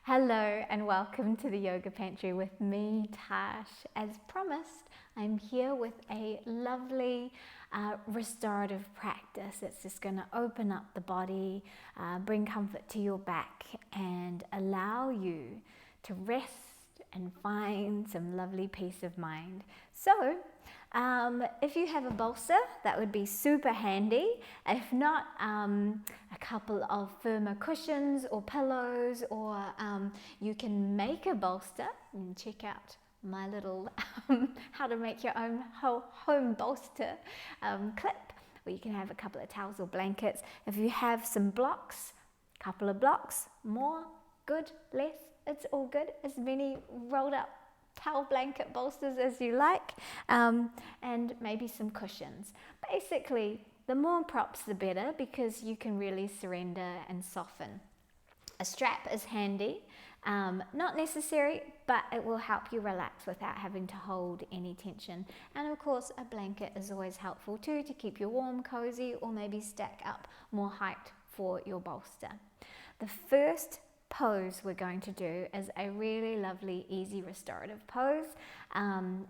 Hello and welcome to the Yoga Pantry with me, Tash. As promised, I'm here with a lovely restorative practice. It's just going to open up the body, bring comfort to your back and allow you to rest and find some lovely peace of mind. So, if you have a bolster, that would be super handy. If not, a couple of firmer cushions or pillows, or you can make a bolster and check out my little how to make your own home bolster clip, where you can have a couple of towels or blankets. If you have some blocks, a couple of blocks, more, good, less, it's all good. As many rolled up towel blanket bolsters as you like, and maybe some cushions. Basically, the more props the better, because you can really surrender and soften. A strap is handy, not necessary, but it will help you relax without having to hold any tension. And of course, a blanket is always helpful too, to keep you warm, cozy, or maybe stack up more height for your bolster. The first pose we're going to do is a really lovely, easy restorative pose.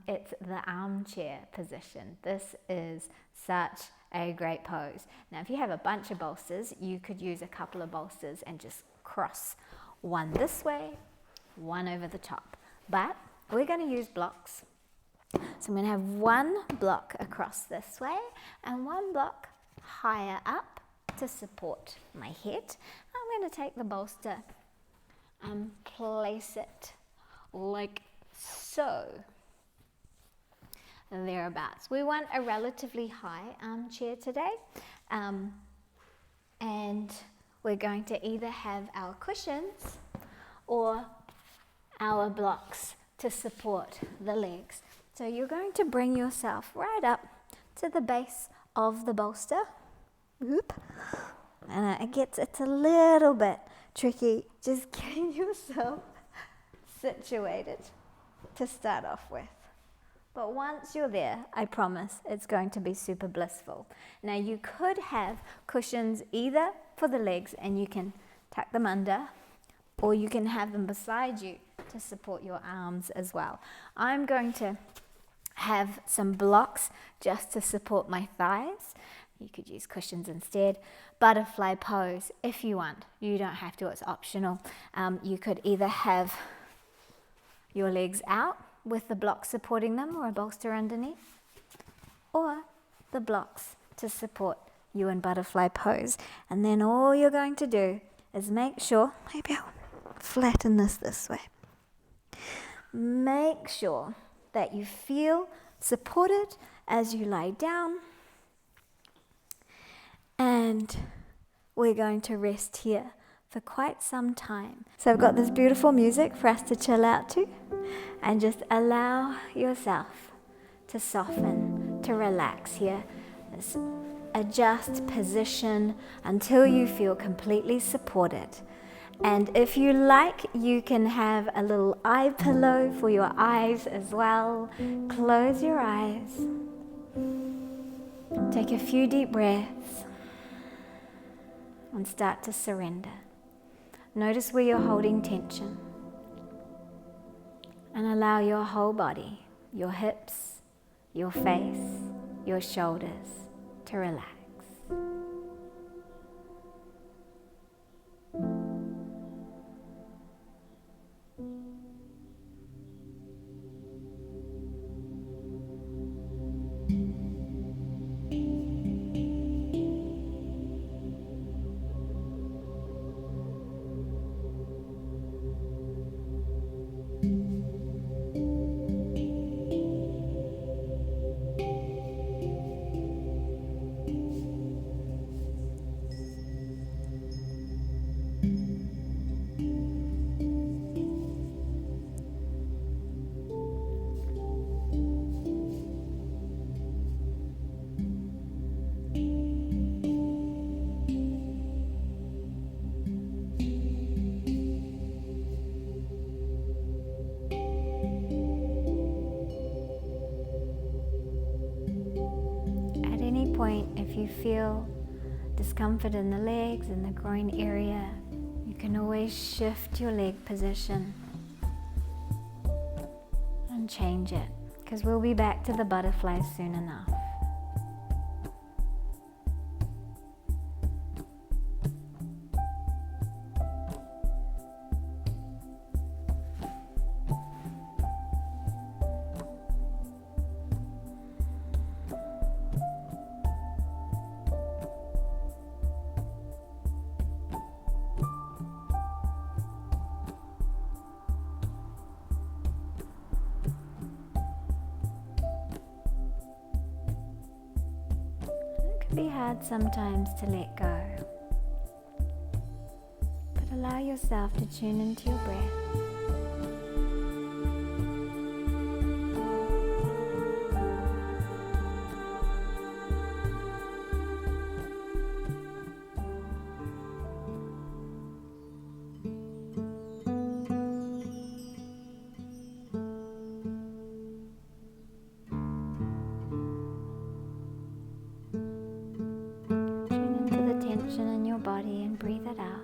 It's the armchair position. This is such a great pose. Now, if you have a bunch of bolsters, you could use a couple of bolsters and just cross one this way, one over the top. But we're going to use blocks. So I'm going to have one block across this way and one block higher up to support my head. I'm going to take the bolster and place it like so, thereabouts. We want a relatively high armchair today, and we're going to either have our cushions or our blocks to support the legs. So you're going to bring yourself right up to the base of the bolster. Whoop. And it's a little bit tricky just getting yourself situated to start off with. But once you're there, I promise it's going to be super blissful. Now, you could have cushions either for the legs and you can tuck them under, or you can have them beside you to support your arms as well. I'm going to have some blocks just to support my thighs. You could use cushions instead. Butterfly pose if you want. You don't have to, it's optional. You could either have your legs out with the blocks supporting them or a bolster underneath, or the blocks to support you in butterfly pose. And then all you're going to do is make sure, maybe I'll flatten this way. Make sure that you feel supported as you lie down. And we're going to rest here for quite some time. So I've got this beautiful music for us to chill out to, and just allow yourself to soften, to relax here. Just adjust position until you feel completely supported. And if you like, you can have a little eye pillow for your eyes as well. Close your eyes. Take a few deep breaths and start to surrender. Notice where you're holding tension, and allow your whole body, your hips, your face, your shoulders to relax. If you feel discomfort in the legs and the groin area, you can always shift your leg position and change it, because we'll be back to the butterfly soon enough. Be hard sometimes to let go, but allow yourself to tune into your breath. Tension in your body and breathe it out.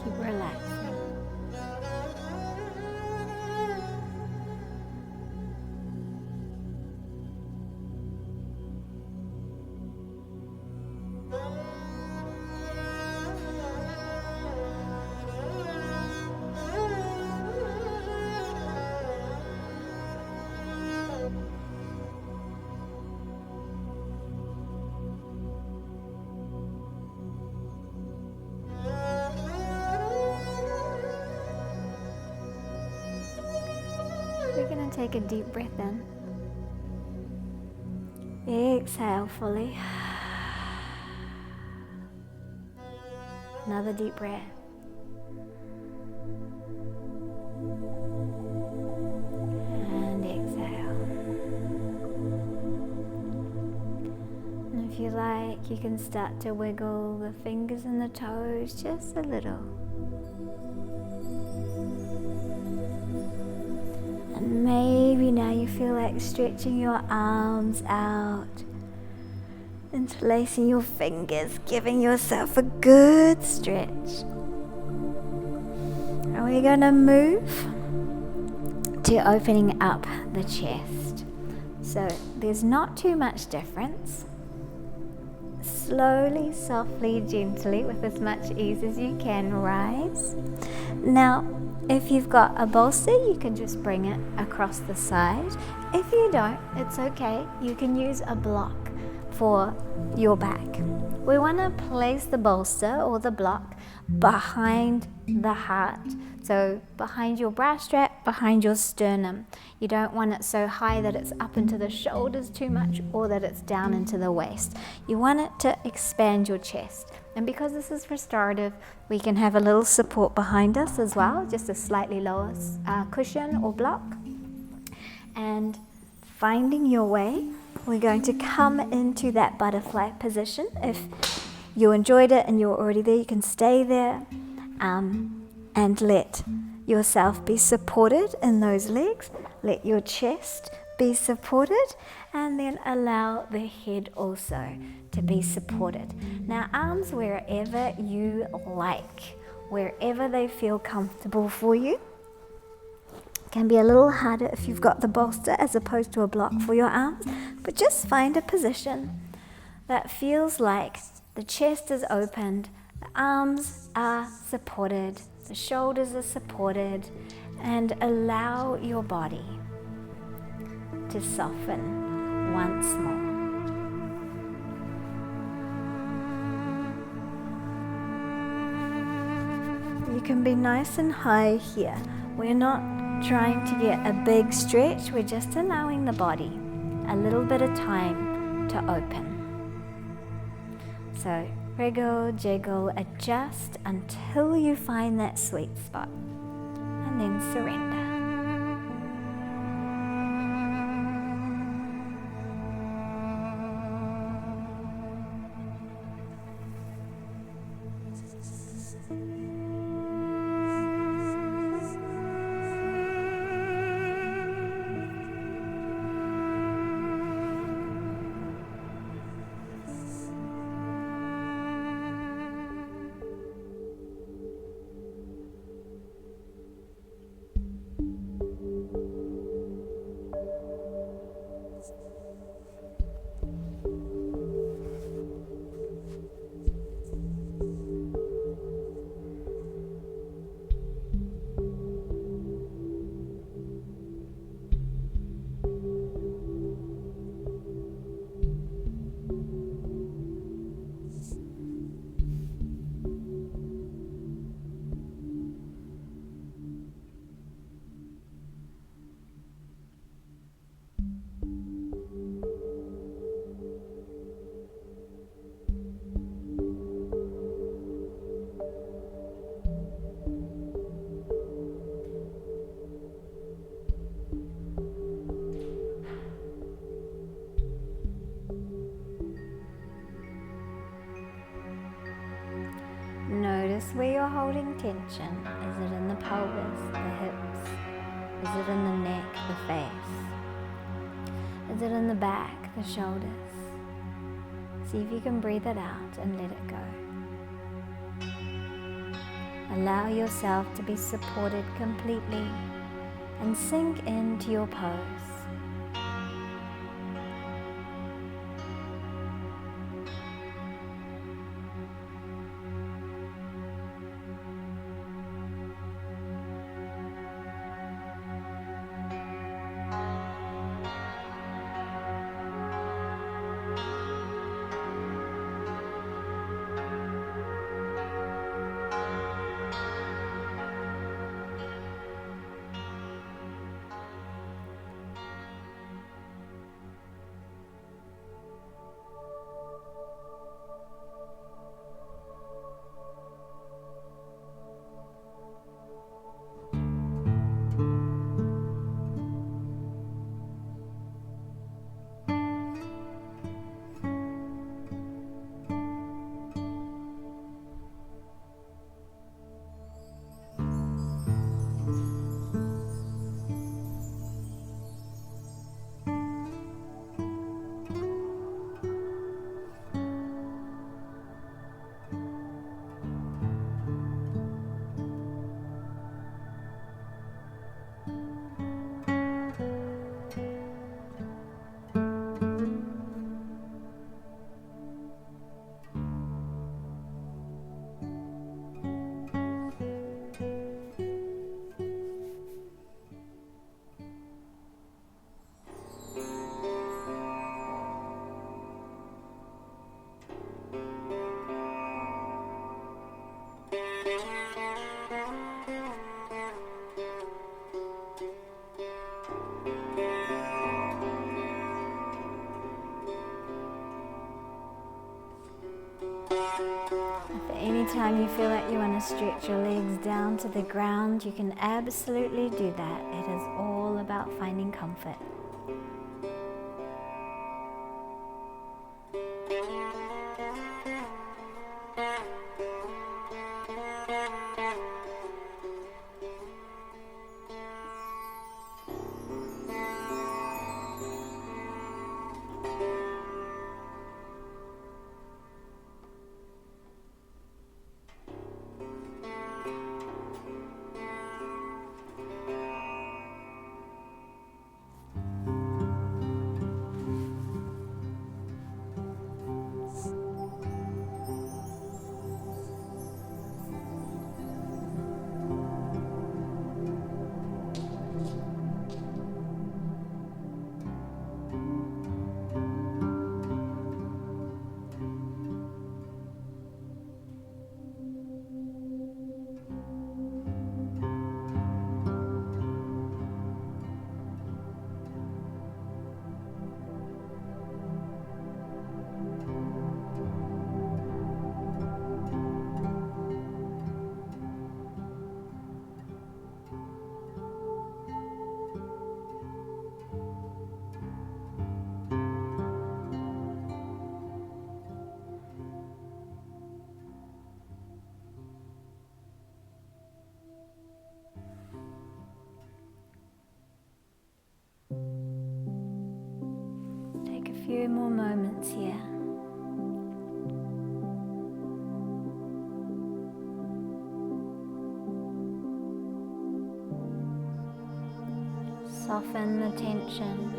Keep relaxing. We're going to take a deep breath in. Exhale fully. Another deep breath. And exhale. And if you like, you can start to wiggle the fingers and the toes just a little. And maybe now you feel like stretching your arms out, interlacing your fingers, giving yourself a good stretch. And we're going to move to opening up the chest. So there's not too much difference. Slowly, softly, gently, with as much ease as you can, rise. Now, if you've got a bolster, you can just bring it across the side. If you don't, it's okay. You can use a block for your back. We want to place the bolster or the block behind the heart. So behind your bra strap, behind your sternum. You don't want it so high that it's up into the shoulders too much or that it's down into the waist. You want it to expand your chest. And because this is restorative, we can have a little support behind us as well, just a slightly lower cushion or block. And finding your way, we're going to come into that butterfly position. If you enjoyed it and you're already there, you can stay there and let yourself be supported in those legs. Let your chest be supported, and then allow the head also to be supported. Now, arms wherever you like, wherever they feel comfortable for you. It can be a little harder if you've got the bolster as opposed to a block for your arms, but just find a position that feels like the chest is opened, the arms are supported, the shoulders are supported, and allow your body to soften once more. You can be nice and high here. We're not trying to get a big stretch, we're just allowing the body a little bit of time to open. So wriggle, jiggle, adjust until you find that sweet spot, and then surrender. Notice where you're holding tension. Is it in the pelvis, the hips? Is it in the neck, the face? Is it in the back, the shoulders? See if you can breathe it out and let it go. Allow yourself to be supported completely and sink into your pose. Anytime you feel like you want to stretch your legs down to the ground, you can absolutely do that. It is all about finding comfort. Take a few more moments here. Soften the tension.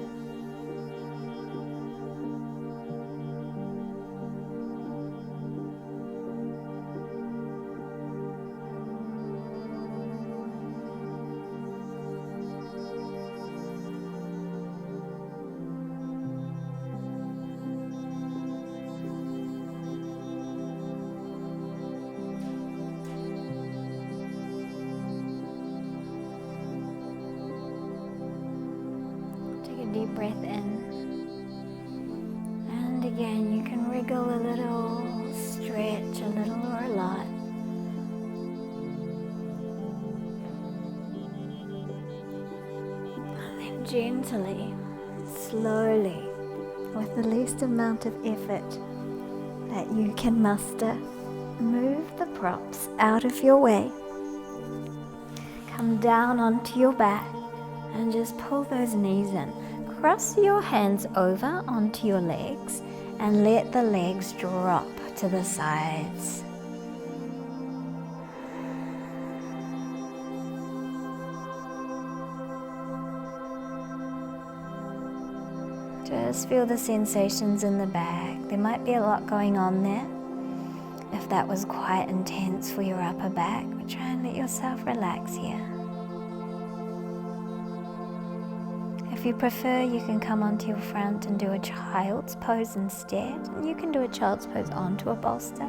Deep breath in, and again you can wriggle a little, stretch a little or a lot. And then gently, slowly, with the least amount of effort that you can muster, move the props out of your way. Come down onto your back and just pull those knees in. Cross your hands over onto your legs and let the legs drop to the sides. Just feel the sensations in the back. There might be a lot going on there. If that was quite intense for your upper back, but try and let yourself relax here. If you prefer, you can come onto your front and do a child's pose instead. And you can do a child's pose onto a bolster.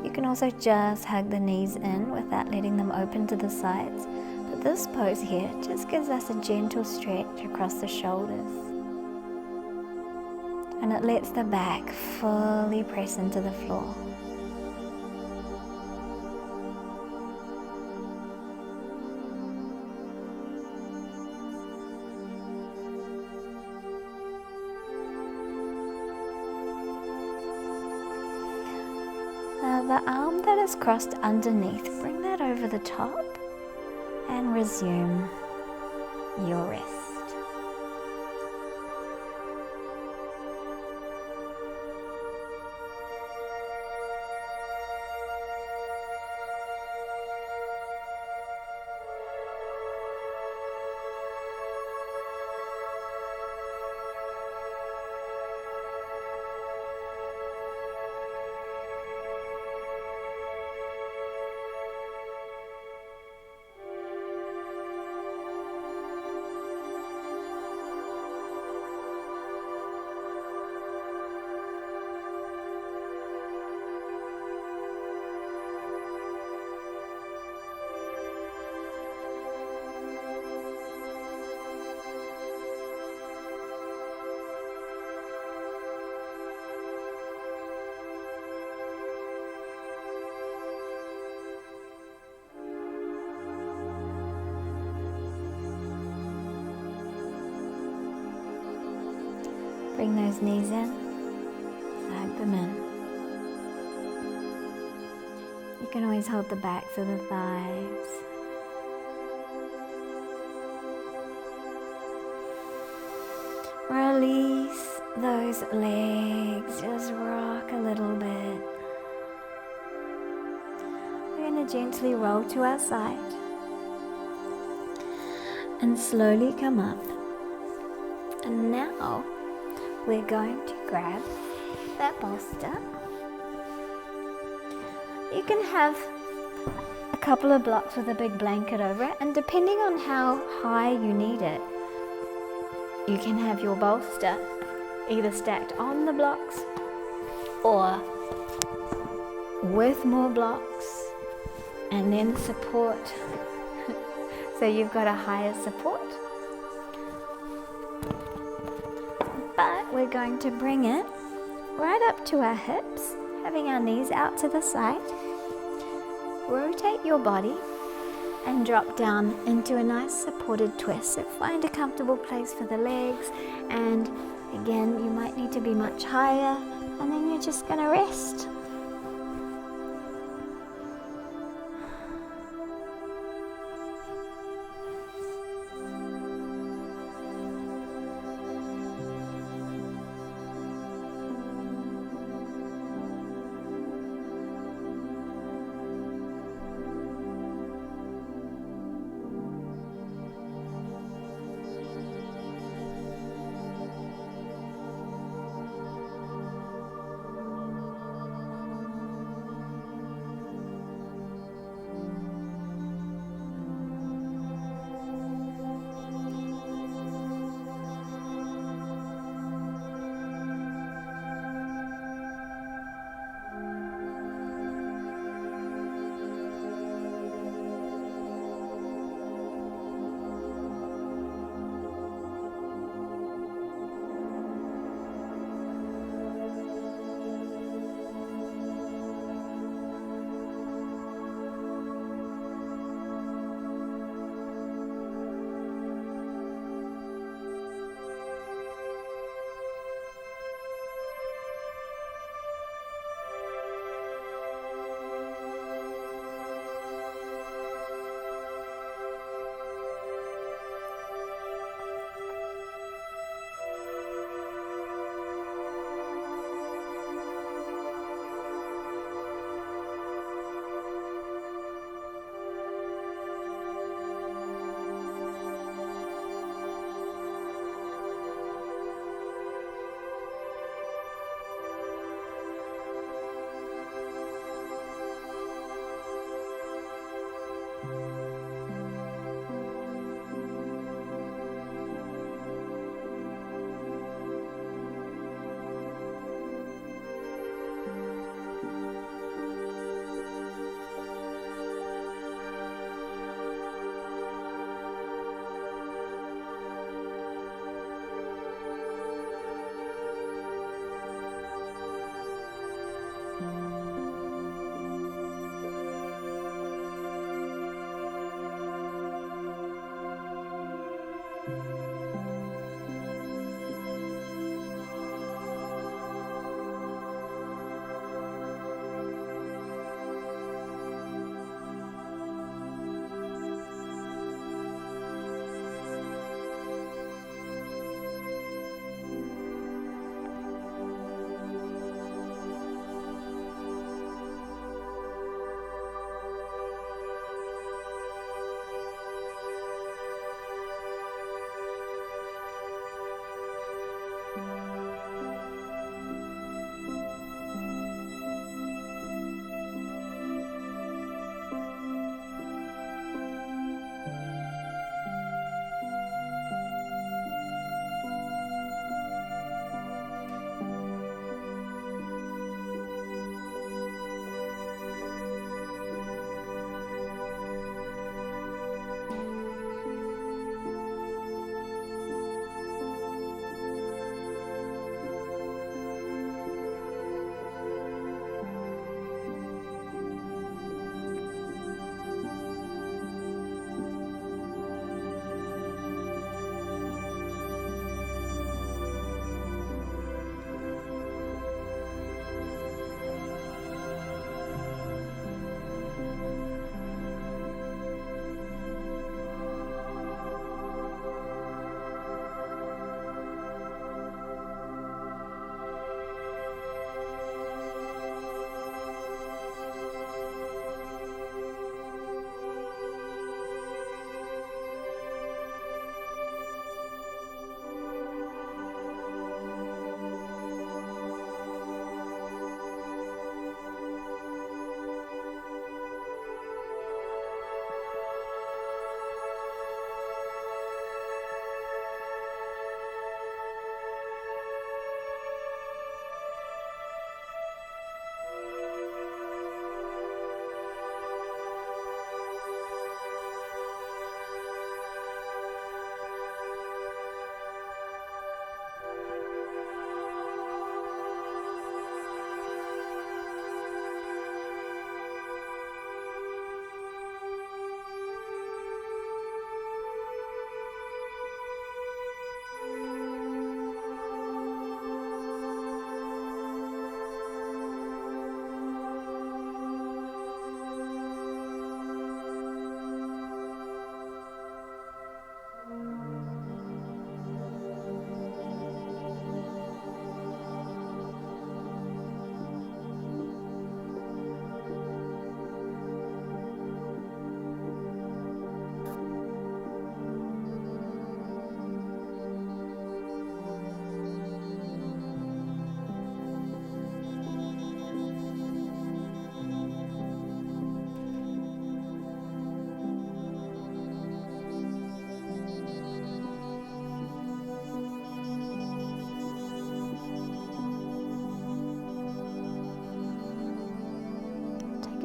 You can also just hug the knees in without letting them open to the sides. But this pose here just gives us a gentle stretch across the shoulders. And it lets the back fully press into the floor. Now the arm that is crossed underneath, bring that over the top and resume your rest. Bring those knees in, hug them in. You can always hold the backs of the thighs. Release those legs, just rock a little bit. We're going to gently roll to our side and slowly come up. And now we're going to grab that bolster. You can have a couple of blocks with a big blanket over it, and depending on how high you need it, you can have your bolster either stacked on the blocks or with more blocks and then support. So you've got a higher support. But we're going to bring it right up to our hips, having our knees out to the side. Rotate your body and drop down into a nice supported twist. So find a comfortable place for the legs, and again, you might need to be much higher, and then you're just going to rest.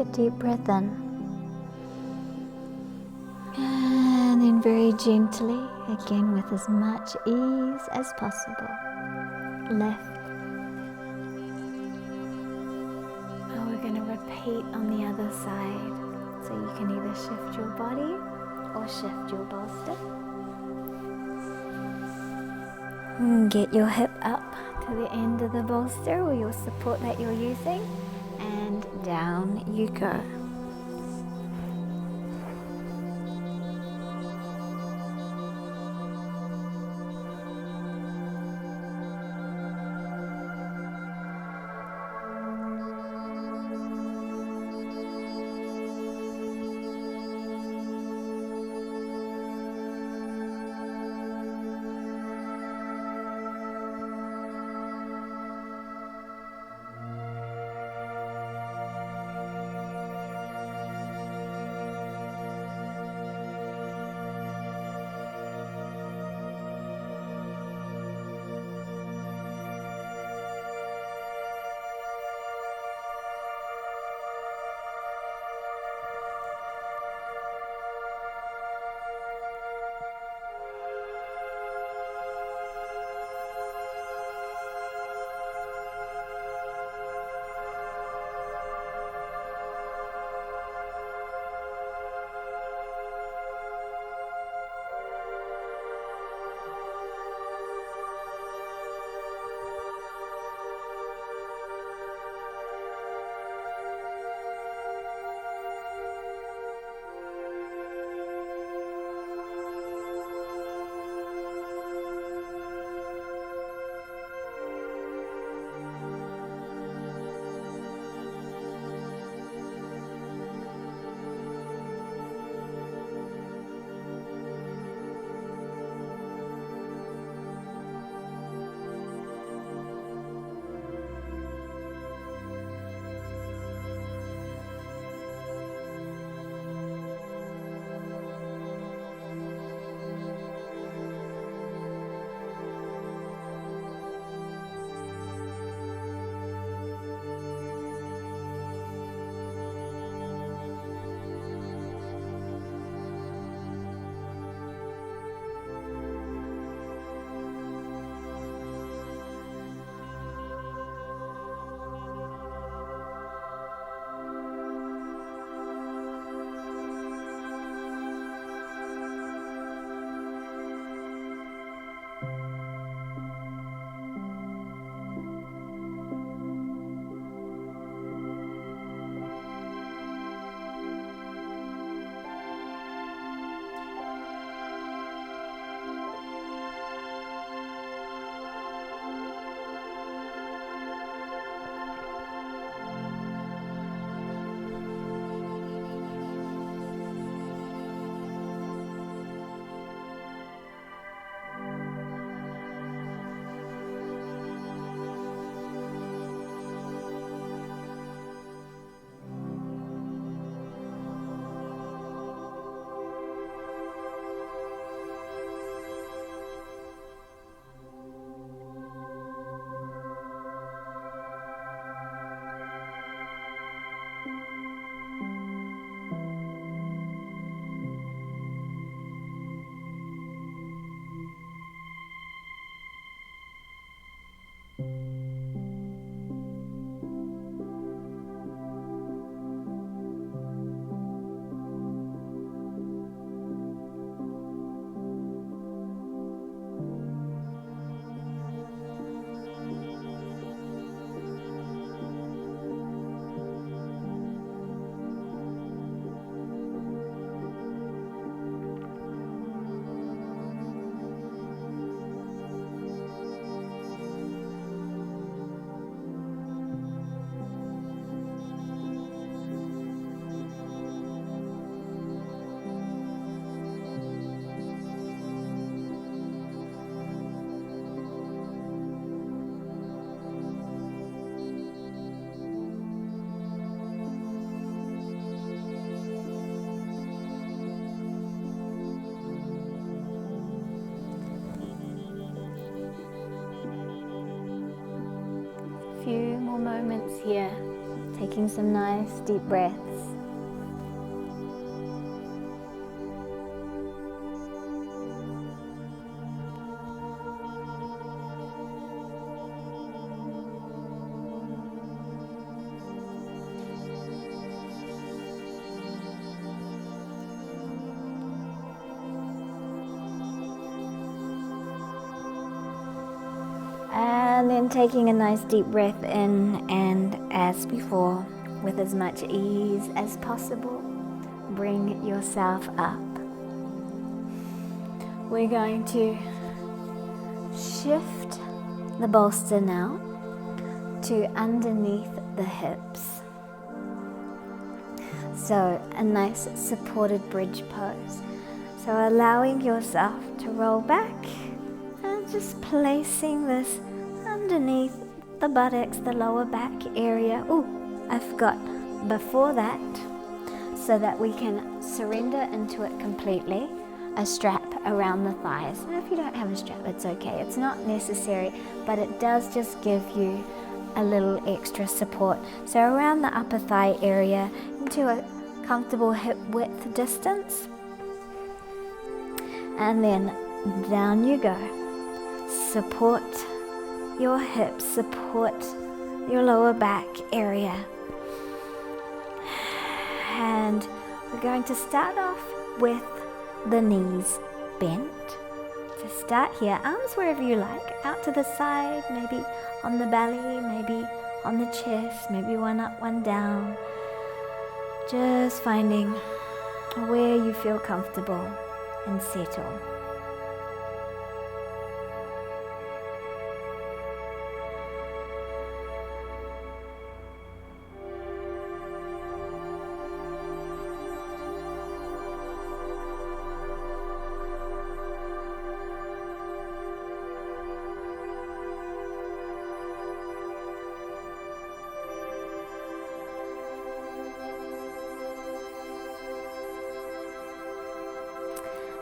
a deep breath in. And then very gently, again with as much ease as possible, lift. And we're going to repeat on the other side. So you can either shift your body or shift your bolster. And get your hip up to the end of the bolster or your support that you're using, and down you go. Few more moments here. Taking some nice deep breaths. And then taking a nice deep breath in, and as before, with as much ease as possible, bring yourself up. We're going to shift the bolster now to underneath the hips. So a nice supported bridge pose. So allowing yourself to roll back and just placing this underneath the buttocks, the lower back area. Oh, I forgot. Before that, so that we can surrender into it completely, a strap around the thighs. And if you don't have a strap, it's okay. It's not necessary, but it does just give you a little extra support. So around the upper thigh area into a comfortable hip width distance. And then down you go. Support your hips, support your lower back area. And we're going to start off with the knees bent. So start here, arms wherever you like, out to the side, maybe on the belly, maybe on the chest, maybe one up, one down. Just finding where you feel comfortable and settle.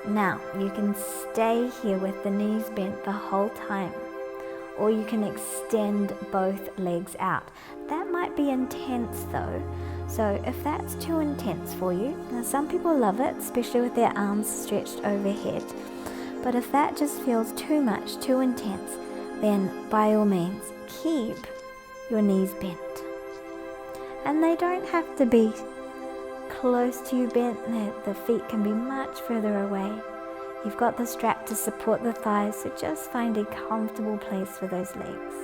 Now, you can stay here with the knees bent the whole time, or you can extend both legs out. That might be intense though, so if that's too intense for you, now some people love it, especially with their arms stretched overhead, but if that just feels too much, too intense, then by all means, keep your knees bent. And they don't have to be close to you bent, the feet can be much further away. You've got the strap to support the thighs, so just find a comfortable place for those legs.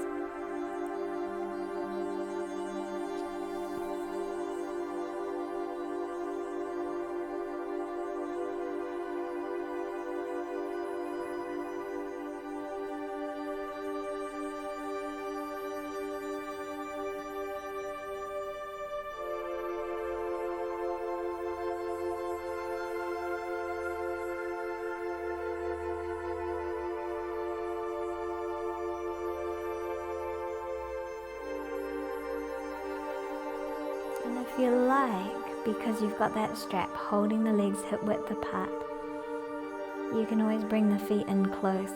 And if you like, because you've got that strap holding the legs hip width apart, you can always bring the feet in close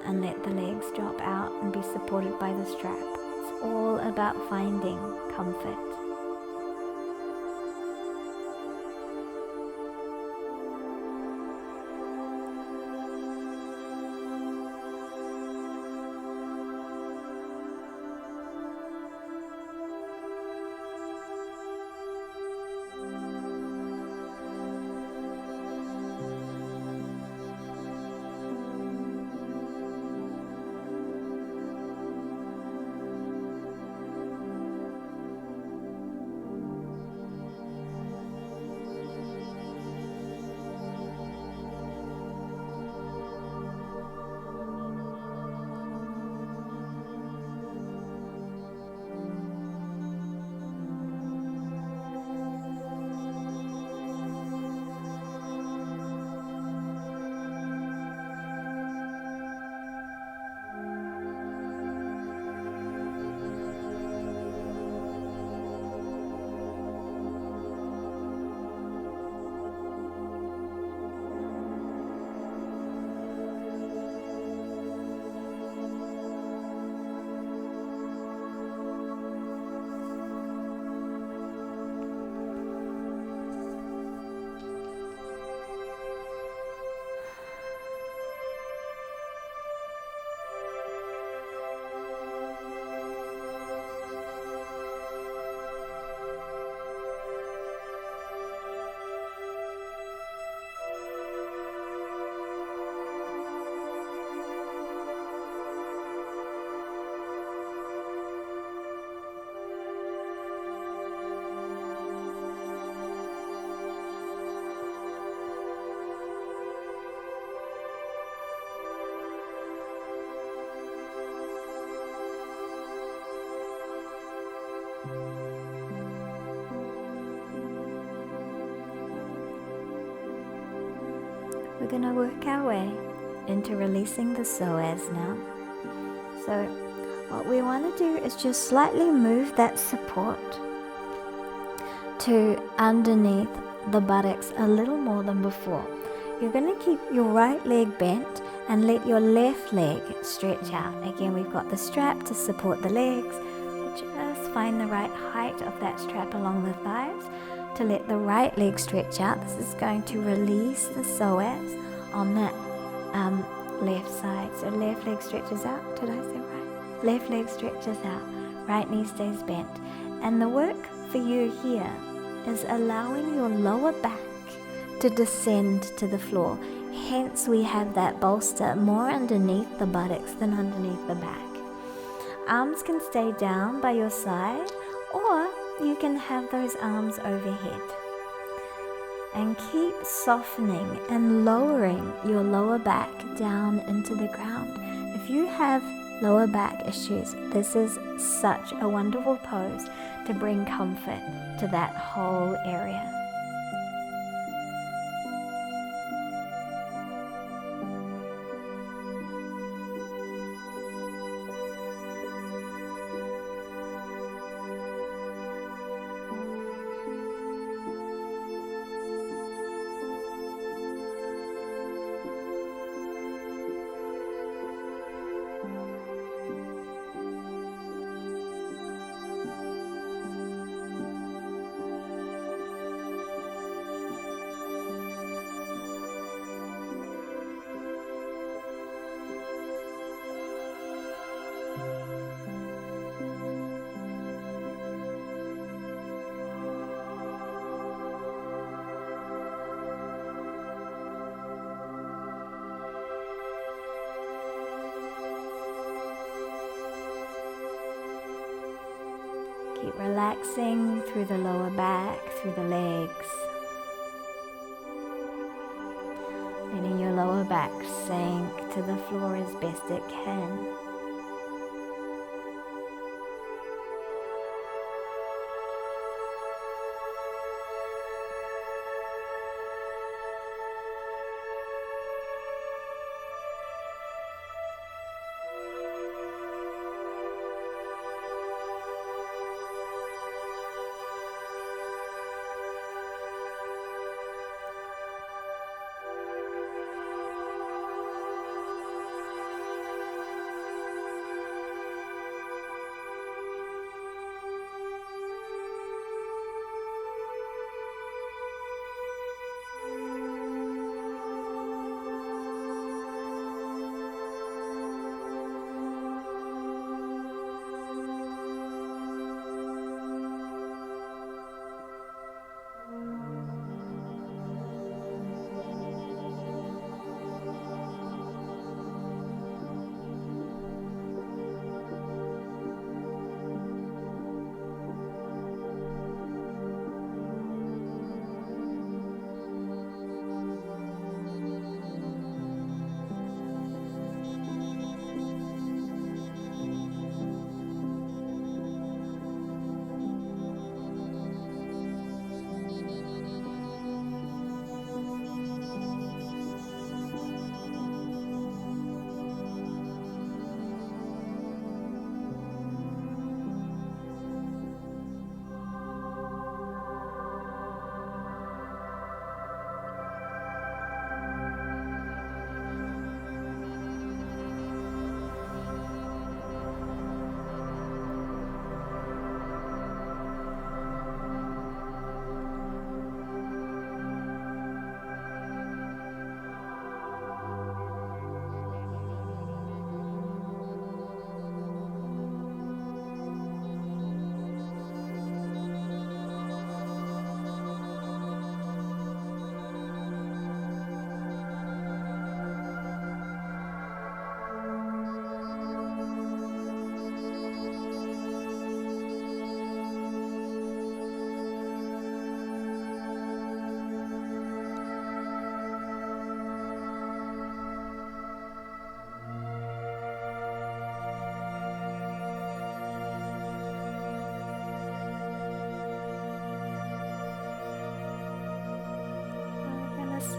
and let the legs drop out and be supported by the strap. It's all about finding comfort. going to work our way into releasing the psoas now. So what we want to do is just slightly move that support to underneath the buttocks a little more than before. You're going to keep your right leg bent and let your left leg stretch out. Again, we've got the strap to support the legs. Just find the right height of that strap along the thighs to let the right leg stretch out. This is going to release the psoas on that left side. So left leg stretches out. Did I say right? Left leg stretches out. Right knee stays bent. And the work for you here is allowing your lower back to descend to the floor. Hence we have that bolster more underneath the buttocks than underneath the back. Arms can stay down by your side, or you can have those arms overhead. And keep softening and lowering your lower back down into the ground. If you have lower back issues, this is such a wonderful pose to bring comfort to that whole area. Keep relaxing through the lower back, through the legs. Letting your lower back sink to the floor as best it can.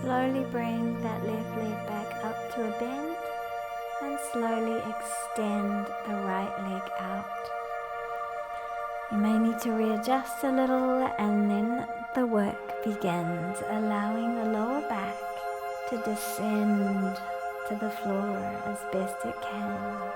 Slowly bring that left leg back up to a bend and slowly extend the right leg out. You may need to readjust a little, and then the work begins, allowing the lower back to descend to the floor as best it can.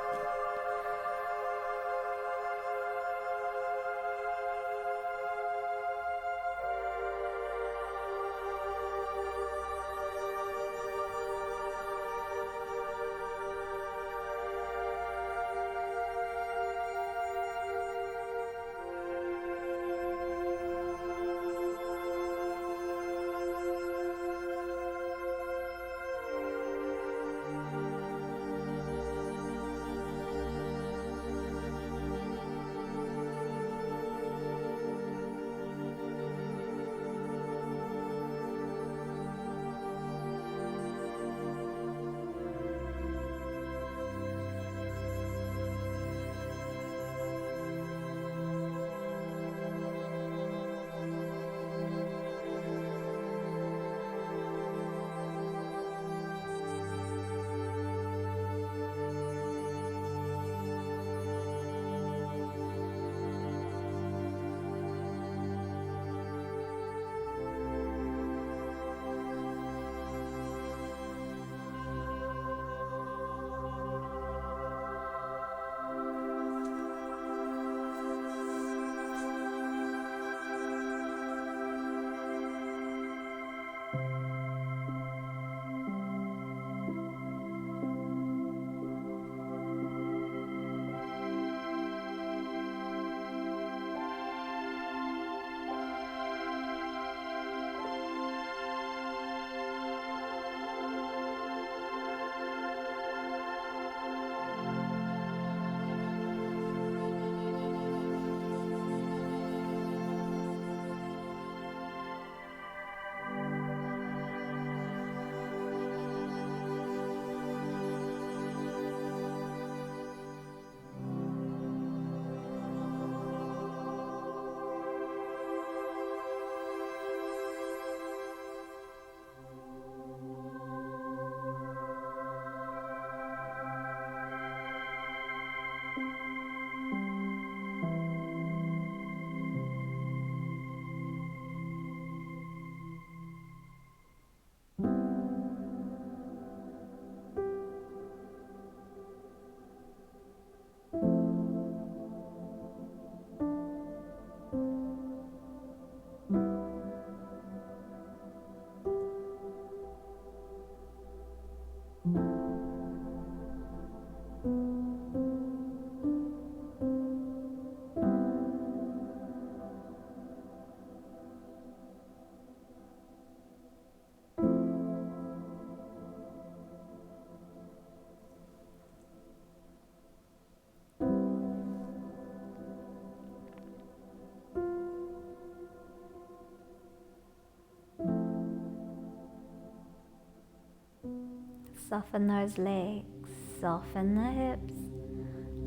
Soften those legs, soften the hips,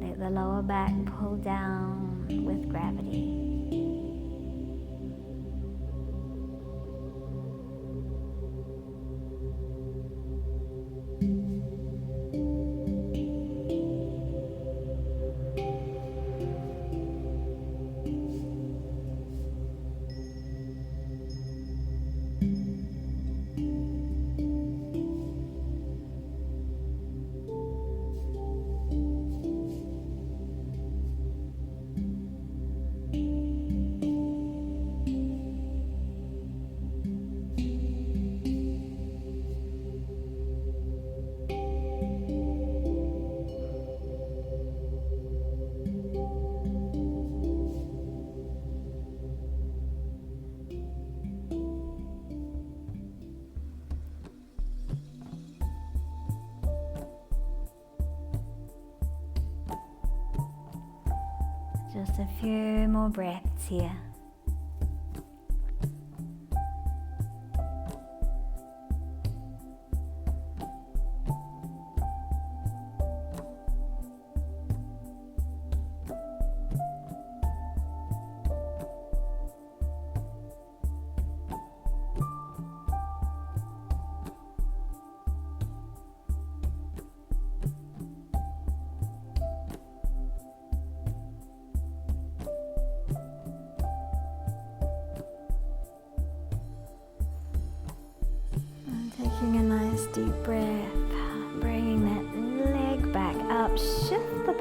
let the lower back pull down with gravity. Just a few more breaths here.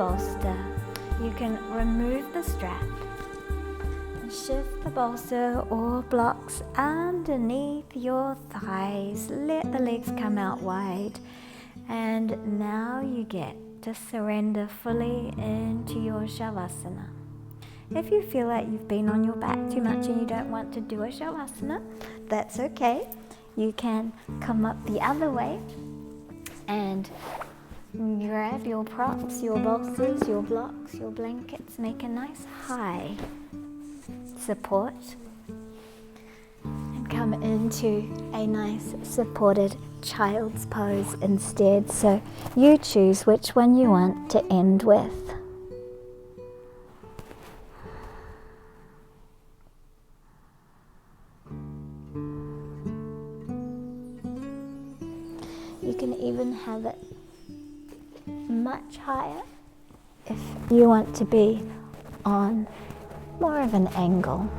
bolster, you can remove the strap and shift the bolster or blocks underneath your thighs. Let the legs come out wide, and now you get to surrender fully into your Shavasana. If you feel like you've been on your back too much and you don't want to do a Shavasana, that's okay. You can come up the other way and grab your props, your bolsters, your blocks, your blankets. Make a nice high support and come into a nice supported child's pose instead. So you choose which one you want to end with. You can even have it much higher if you want to be on more of an angle.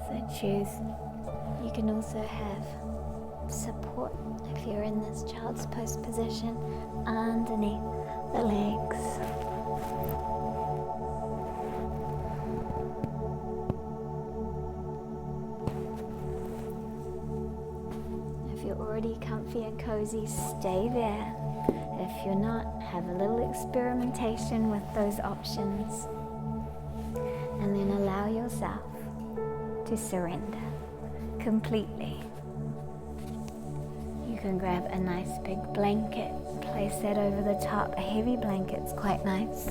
So choose. You can also have support if you're in this child's pose position underneath the legs. If you're already comfy and cozy, stay there. If you're not, have a little experimentation with those options, and then allow yourself to surrender completely. You can grab a nice big blanket, place that over the top. A heavy blanket's quite nice.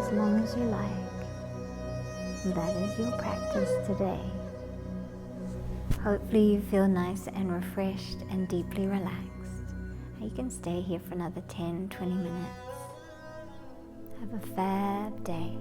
as long as you like. That is your practice today. Hopefully you feel nice and refreshed and deeply relaxed. You can stay here for another 10-20 minutes. Have a fab day.